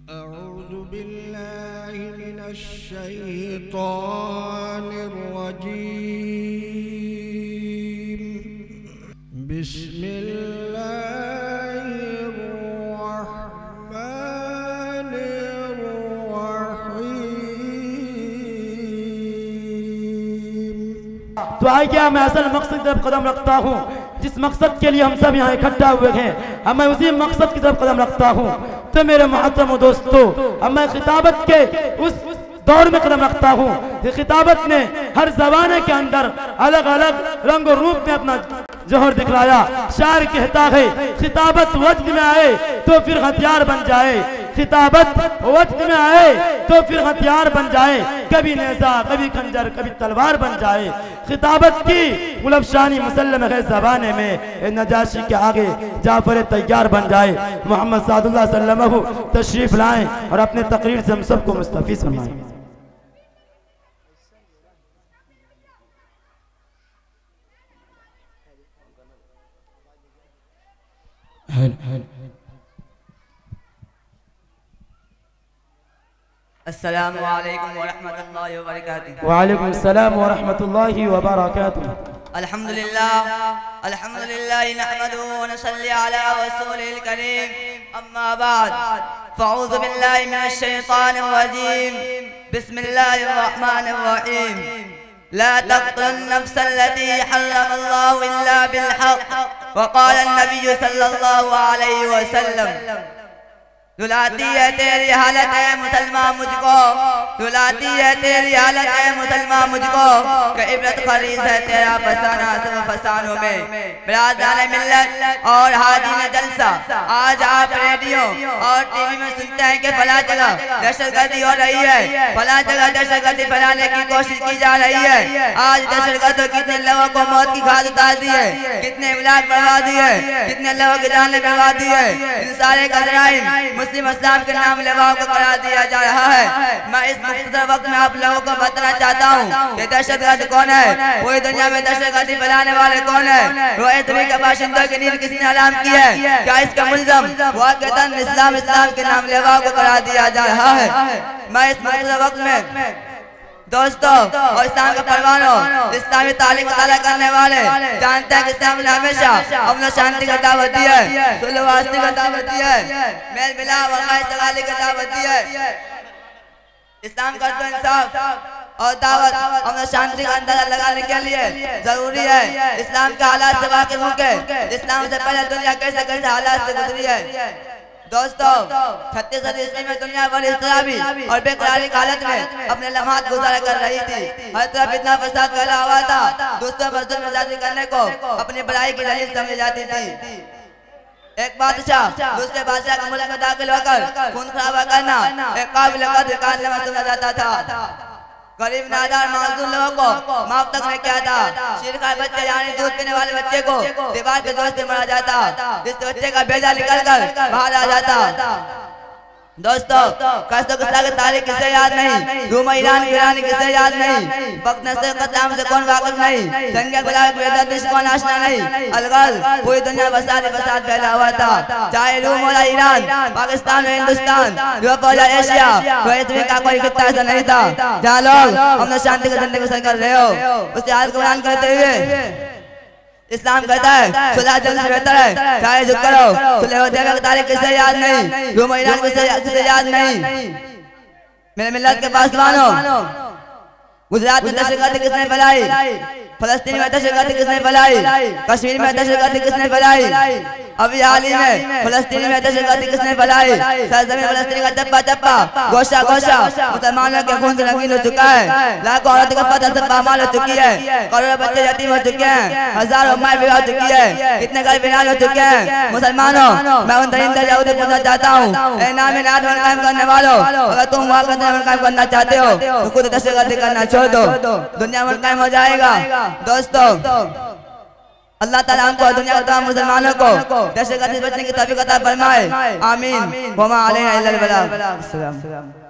अऊज़ु बिल्लाहि मिनश शैतानिर रजीम। बिस्मिल्लाहिर रहमानिर रहीम। तो आइए मैं असल मकसद की तरफ कदम रखता हूँ, जिस मकसद के लिए हम सब यहाँ इकट्ठा हुए हैं, अब मैं उसी मकसद की तरफ कदम रखता हूँ। तो मेरे मोहतरम दोस्तों, अब मैं खिताबत के उस दौर में कदम रखता हूँ कि खिताबत ने हर ज़माने के अंदर अलग अलग रंग और रूप में अपना जोहर दिखलाया। शायर कहता है खिताबत वज्द में आए तो फिर हथियार बन जाए, खिताबत वज्द में आए तो फिर हथियार बन जाए, कभी नेज़ा कभी खंजर कभी तलवार बन जाए। खिताबत की गुलफशानी मुसल्लम है ज़बाने में, नजाशी के आगे जाफर तैयार बन जाए। मोहम्मद सादुल्लाह सल्लल्लाहु अलैहि वसल्लम तशरीफ लाएं और अपने तकरीर से हम सबको मुस्तफीज़ फरमाएं। अस्सलामु अलैकुम व रहमतुल्लाहि व बरकातुहू। वालेकुम अस्सलाम व रहमतुल्लाहि व बरकातुहू। अल्हम्दुलिल्लाह अल्हम्दुलिल्लाह नहमदुहु व नसल्ली अला रसूलिल करीम। अम्मा बाद फ़अऊज़ु बिल्लाहि मिनश शैतानिर रजीम। बिस्मिल्लाहिर रहमानिर रहीम। ला तक़्तुलन नफ़्सल्लती हर्रमल्लाहु इल्ला बिल हक़्क़ व क़ाला नबी सल्लल्लाहु अलैहि वसल्लम। रुलाती है तेरी हालत है मुसलमान मुझको, रुलाती है तेरी हालत है मुसलमान मुझको, कि इबरत खरीद है तेरा फसाना सब फसानों में। बिरादरान मिल्लत और हाज़िन जलसा, आज आप रेडियो और टीवी में सुनते हैं कि फला जगह दहशतगर्दी हो रही है, फला जगह दहशतगर्दी फैलाने की कोशिश की जा रही है। आज दहशतगर्द कितने लोगों को मौत की घात उतार दी है, कितने इलाज बढ़वा दिए, कितने लोगों की जान बढ़वा दी है। इन सारे का जराइम मुस्लिम इस्लाम के नाम लेवाओं को करा दिया जा रहा है। मैं इस मुख्तसर वक्त में आप लोगों को बताना चाहता हूँ कि दहशतगर्द कौन है, पूरी दुनिया में दहशतगर्दी फैलाने वाले कौन है, रोए तभी के बाशिंदों की नींद किसने हराम की है, क्या इसका मुल्ज़म वाक़अतन इस्लाम के नाम लेवाओं को करा दिया जा रहा है। मैं इस मुख्तसर वक्त में दोस्तों और इस्लाम के परवानों, इस्लामी तालीम मुताला करने वाले जानते हैं कि इस्लाम ने हमेशा अमन शांति का दावत दी है, सुलह वास्ते का दावत दी है, मेल मिलाप और खाइशगाली का दावत दी है। इस्लाम का तो इंसाफ और दावत अमन शांति का अंदाजा लगाने के लिए जरूरी है। इस्लाम के हालात से वाकिफ होकर इस्लाम से पहले दुनिया कैसे कैसे हालात से गुजरी है। दोस्तों 36 सदी ईस्वी में दुनिया बड़ी इस्तिराबी और बेकरारी की हालत में अपने लम्हात गुजारा कर रही थी। हर तरफ इतना फसाद फैला हुआ था, दूसरों पर जुल्म ज़्यादती करने को अपनी बड़ाई की दलील समझी जाती थी। एक बादशाह दूसरे बादशाह के मुल्क में दाखिल होकर खून खराबा करना एक काबिल कद्र कारनामा समझा जाता था। गरीब नादार माजूर लोगों को माफ तक नहीं किया था। शिरकार बच्चे यानी दूध पीने वाले बच्चे को दीवार पे जोर से मारा जाता, जिससे बच्चे का बेजा निकल कर बाहर आ जाता। दोस्तों कस्ता की तारीख किसे याद नहीं, रूम ईरान की रानी किसे याद नहीं, वक्त नस्ल कतलाम से कौन वाकिफ नहीं, संज्ञा गुलाब बेदर्द से कौन आशना नहीं। अलगल पूरी दुनिया फसाद फैला हुआ था, चाहे रूम हो या ईरान, पाकिस्तान हो हिंदुस्तान, यूरोप हो या एशिया, कोई का कोई खित्ता ऐसा नहीं था जहाँ लोग हमने शांति के झंडे को सर कर रहे हो। उससे आज को बयान करते हुए इस्लाम कहता है सुलह जल्द से बेहतर है, चाहे झुक करो। सुलह हुदैबिया की तारीख किसे याद नहीं, रूम ईरान किसे याद नहीं। मेरे मिल्लत के पासवानों, गुजरात में दहशतगर्दी किसने फैलाई, फलस्तीन में दहशतगर्दी किसने फैलाई, कश्मीर में दहशतगर्दी किसने फैलाई, अभी हाल ही में फलस्तीन में दहशतगर्दी किसने फैलाई। सरजमीन फलस्तीन का चप्पा चप्पा गोशा गोशा मुसलमानों के खून से रंगीन हो चुका है, लाखों औरतों का पता सब पामाल हो चुकी है, करोड़ों बच्चे यतीम हो चुके हैं, हजारों माएं विवाह हो चुकी है, कितने घर विनाश हो चुके हैं। मुसलमानों मैं उन दरिंदे यहूदी को पूछना चाहता हूँ, ए नाम नाद कायम करने वालों, अगर तुम वहाँ कायम करना चाहते हो तो खुद दहशतगर्दी करना छोड़ दो, दुनिया में कायम हो जाएगा। दोस्तों अल्लाह ताला हमको दुनिया के तमाम मुसलमानों को दहशतगर्दी से बचने की तौफीक अता फरमाए। आमीन। वमा अलैना इल्लल बलाग।